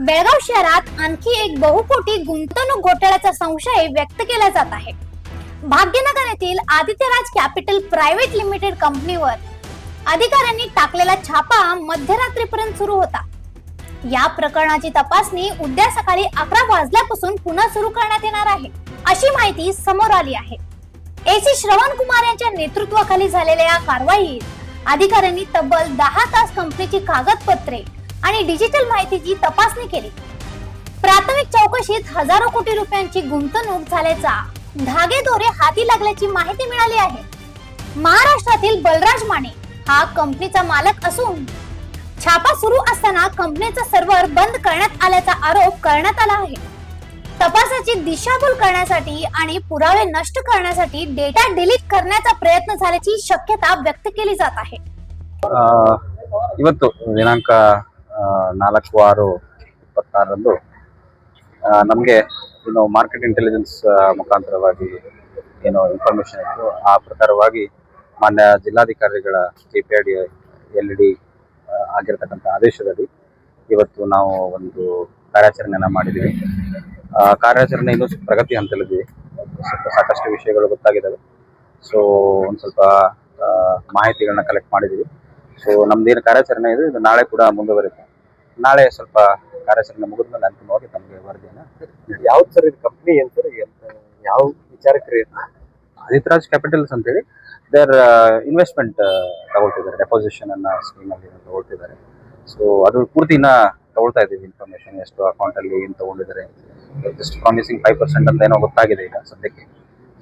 बेळगाव शहरात आणखी एक बहुकोटी गुंतवणूक घोटाळ्याचा संशय व्यक्त केला जात आहे। भाग्यनगर येथील आदित्यराज कॅपिटल प्रायव्हेट लिमिटेड कंपनीवर अधिकाऱ्यांनी टाकलेला छापा मध्यरात्रीपर्यंत सुरू होता। या प्रकरणाची तपासणी उद्या सकाळी 11 वाजल्यापासून पुन्हा सुरू करण्यात येणार आहे, अशी माहिती समोर आली आहे। एसी श्रवण कुमार यांच्या नेतृत्वाखाली झालेल्या या कारवाईत अधिकाऱ्यांनी तब्बल 10 तास कंपनीची कागदपत्रे आणि डिजिटल माहितीची तपासणी केली। प्राथमिक चौकशीत हजारो कोटी रुपयांची गुंतवणूक झाल्याचा धागेदोरे हाती लागल्याची माहिती मिळाली आहे। महाराष्ट्रातील बलराज माने हा कंपनीचा मालक असून छापा सुरू असताना कंपनीचा सर्व्हर बंद करण्यात आल्याचा आरोप करण्यात आला आहे। तपासाची दिशाभूल करण्यासाठी आणि पुरावे नष्ट करण्यासाठी डेटा डिलीट करण्याचा प्रयत्न झाल्याची शक्यता व्यक्त केली जात आहे। ಇವತ್ತು ದಿನಾಂಕ 4/6/26ರಂದು ನಮಗೆ ಏನು ಮಾರ್ಕೆಟ್ ಇಂಟೆಲಿಜೆನ್ಸ್ ಮುಖಾಂತರವಾಗಿ ಏನು ಇನ್ಫಾರ್ಮೇಶನ್ ಇತ್ತು, ಆ ಪ್ರಕಾರವಾಗಿ ಮಾನ್ಯ ಜಿಲ್ಲಾಧಿಕಾರಿಗಳ KPID LD ಆಗಿರತಕ್ಕಂಥ ಆದೇಶದಲ್ಲಿ ಇವತ್ತು ನಾವು ಒಂದು ಕಾರ್ಯಾಚರಣೆಯನ್ನು ಮಾಡಿದ್ದೀವಿ। ಕಾರ್ಯಾಚರಣೆ ಇನ್ನೂ ಪ್ರಗತಿ ಹಂತದಲ್ಲಿದೆ, ಸಾಕಷ್ಟು ವಿಷಯಗಳು ಗೊತ್ತಾಗಿದ್ದಾವೆ। ಸೊ ಒಂದು ಸ್ವಲ್ಪ ಮಾಹಿತಿಗಳನ್ನ ಕಲೆಕ್ಟ್ ಮಾಡಿದ್ದೀವಿ। ಸೊ ನಮ್ದೇನು ಕಾರ್ಯಾಚರಣೆ ಇದೆ ಇದು ನಾಳೆ ಕೂಡ ಮುಂದುವರಿಯುತ್ತೆ। ನಾಳೆ ಸ್ವಲ್ಪ ಕಾರ್ಯಾಚರಣೆ ಮುಗಿದ್ಮೇಲೆ ಅಂತಿಮವಾಗಿ ತಮಗೆ ವರದಿಯನ್ನು ಯಾವ್ದು ಸರ್ ಇದು ಕಂಪ್ನಿ ಏನ್ ಸರ್ ಯಾವ ವಿಚಾರಕ್ಕೆ ಆದಿತ್ಯರಾಜ್ ಕ್ಯಾಪಿಟಲ್ಸ್ ಅಂತೇಳಿ ದೇರ್ ಇನ್ವೆಸ್ಟ್ಮೆಂಟ್ ತಗೊಳ್ತಿದ್ದಾರೆ, ಡೆಪಾಸಿಷನ್ ಅನ್ನ ಸ್ಕೀಮ್ ಅಲ್ಲಿ ತಗೊಳ್ತಿದ್ದಾರೆ। ಸೊ ಅದು ಪೂರ್ತಿನ ತಗೊಳ್ತಾ ಇದ್ದೀವಿ ಇನ್ಫಾರ್ಮೇಶನ್, ಎಷ್ಟು ಅಕೌಂಟ್ ಅಲ್ಲಿ ಏನು ತಗೊಂಡಿದ್ದಾರೆ, ಜಸ್ಟ್ ಪ್ರಾಮಿಸಿಂಗ್ 5% ಅಂತ ಏನೋ ಗೊತ್ತಾಗಿದೆ ಈಗ ಸದ್ಯಕ್ಕೆ।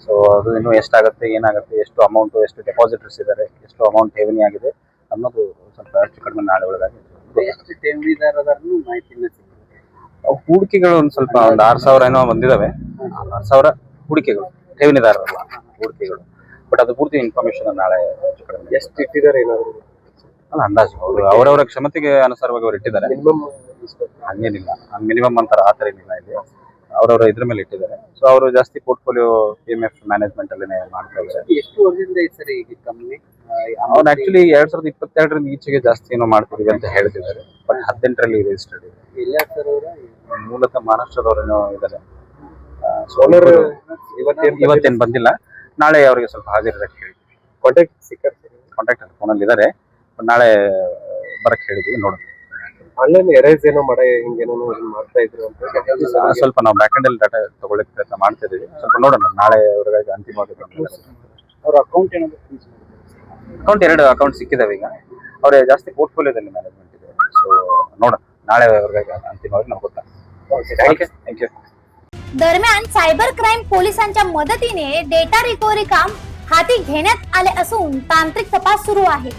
ಸೊ ಅದು ಇನ್ನೂ ಎಷ್ಟಾಗುತ್ತೆ, ಏನಾಗುತ್ತೆ, ಎಷ್ಟು ಅಮೌಂಟ್, ಎಷ್ಟು ಡೆಪಾಸಿಟರ್ಸ್ ಇದ್ದಾರೆ, ಎಷ್ಟು ಅಮೌಂಟ್ ಠೇವಣಿ ಆಗಿದೆ ಅನ್ನೋದು ಸ್ವಲ್ಪ ಹೆಚ್ಚು ಕಡಿಮೆ ನಾಳೆ ಒಳಗಾಗಿ ಹೂಡಿಕೆಗಳು ಒಂದು ಸ್ವಲ್ಪ ಒಂದು 6,000 ಏನೋ ಬಂದಿದ್ದಾವೆ। 6,000 ಹೂಡಿಕೆಗಳು, ಠೇವಣಿದಾರರಲ್ಲ ಹೂಡಿಕೆಗಳು, ಬಟ್ ಅದು ಪೂರ್ತಿ ಇನ್ಫಾರ್ಮೇಶನ್ ನಾಳೆ ಹೆಚ್ಚು ಕಡಿಮೆ ಎಷ್ಟು ಇಟ್ಟಿದ್ದಾರೆ ಏನಾದ್ರು ಅಲ್ಲ ಅಂದಾಜು ಅವರವರ ಕ್ಷಮತೆಗೆ ಅನುಸಾರವಾಗಿ ಅವ್ರು ಇಟ್ಟಿದ್ದಾರೆ। ಹಂಗೇನಿಲ್ಲ, ಮಿನಿಮಮ್ ಅಂತಾರ ಆ ಥರ ಏನಿಲ್ಲ, ಇಲ್ಲಿ ಅವರವರ ಇದ್ರ ಮೇಲೆ ಇಟ್ಟಿದ್ದಾರೆ। ಸೊ ಅವರು ಜಾಸ್ತಿ ಪೋರ್ಟ್ಫೋಲಿಯೋ PMF ಮ್ಯಾನೇಜ್ಮೆಂಟ್ ಅಲ್ಲೇ ಮಾಡ್ತಾ ಇದ್ದಾರೆ। ಎಷ್ಟು ವರ್ಷದಿಂದ ಐತೆ ಸರ್ ಈಗ ಕಂಪ್ನಿ? ಅವ್ರು ಆಕ್ಚುಲಿ 2022ರಿಂದ ಈಚೆಗೆ ಜಾಸ್ತಿ ಏನೋ ಮಾಡ್ತಿದೀವಿ ಅಂತ ಹೇಳ್ತಿದ್ದಾರೆ, ಬಟ್ 18ರಲ್ಲಿ ರಿಜಿಸ್ಟರ್ಡ್ ಇದೆ। ಇಲ್ಲ ಸರ್ ಅವರ ಮೂಲತಃ ಮಹಾರಾಷ್ಟ್ರದವರೇನೋ ಇದ್ದಾರೆ। ಓನರ್ ಇವತ್ತೇನು ಬಂದಿಲ್ಲ, ನಾಳೆ ಅವರಿಗೆ ಸ್ವಲ್ಪ ಹಾಜರಿರಕ್ಕೆ ಹೇಳಿದ್ವಿ। ಕಾಂಟ್ಯಾಕ್ಟ್ ಸಿಕ್ಕರ್ ಕಾಂಟ್ಯಾಕ್ಟ್ ಫೋನಲ್ಲಿ ಇದ್ದಾರೆ, ನಾಳೆ ಬರಕ್ಕೆ ಹೇಳಿದ್ವಿ, ನೋಡೋಣ। ಆನ್ಲೈನ್ ಎರೇಸ್ ಏನೋ ಹಿಂಗೇನೋ ಮಾಡ್ತಾ ಇದ್ರು ಅಂತ ಸ್ವಲ್ಪ ನಾವು ಬ್ಯಾಕ್ ಎಂಡ್ ಅಲ್ಲಿ ಡಾಟಾ ತಗೊಳ್ಳಕ್ಕೆ ಪ್ರಯತ್ನ ಮಾಡ್ತಾ ಇದೀವಿ, ಸ್ವಲ್ಪ ನೋಡೋಣ ನಾಳೆ ಅವರಿಗೆ ಅಂತಿಮವಾಗಿ ಅವ್ರ ಅಕೌಂಟ್ ಏನಾದ್ರು ಅಕೌಂಟ್ 2 ಅಕೌಂಟ್ ಸಿಕ್ಕಿದಾವೆ ಈಗ, ಅವರೇ ಜಾಸ್ತಿ ಪೋರ್ಟ್ಫೋಲಿಯೋದಲ್ಲಿ ಮ್ಯಾನೇಜ್ಮೆಂಟ್ ಇದೆ। ಸೊ ನೋಡೋಣ ನಾಳೆ ಅವರಿಗೆ अंतिमವಾಗಿ ನಾವು ಗೊತ್ತಾಗ್ತದೆ। थँक्यू। दरम्यान सायबर क्राईम पोलिसांच्या मदतीने डेटा रिकव्हरी काम हाती घेण्यात आले असून तांत्रिक तपास सुरू आहे।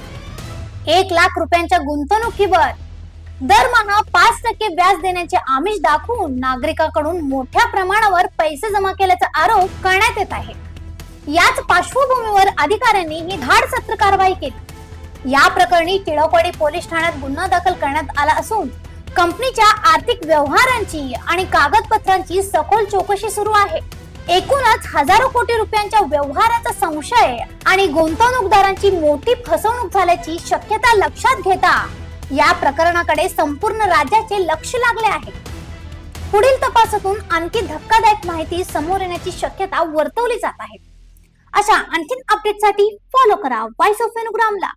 1 लाख रुपयांच्या गुंतवणुकीवर दरमहा 5% व्याज देण्याचे आमिष दाखवून नागरिकांकडून मोठ्या प्रमाणावर पैसे जमा केल्याचा आरोप करण्यात येत आहे। याच पार्श्वभूमीवर अधिकाऱ्यांनी ही धाडसत्र कारवाई केली। या प्रकरणी टिळकवाडी पोलीस ठाण्यात गुन्हा दाखल करण्यात आला असून कंपनीच्या आर्थिक व्यवहारांची आणि कागदपत्रांची सखोल चौकशी सुरू आहे। एकूणच हजारो कोटी रुपयांच्या व्यवहाराचा संशय आणि गुंतवणूकदारांची मोठी फसवणूक झाल्याची शक्यता लक्षात घेता या प्रकरणाकडे संपूर्ण राज्याचे लक्ष लागले आहे। पुढील तपासातून आणखी धक्कादायक माहिती समोर येण्याची शक्यता वर्तवली जात आहे। अशा आणखीन अपडेटसाठी फॉलो करा व्हॉइस ऑफ वेणुग्रामला।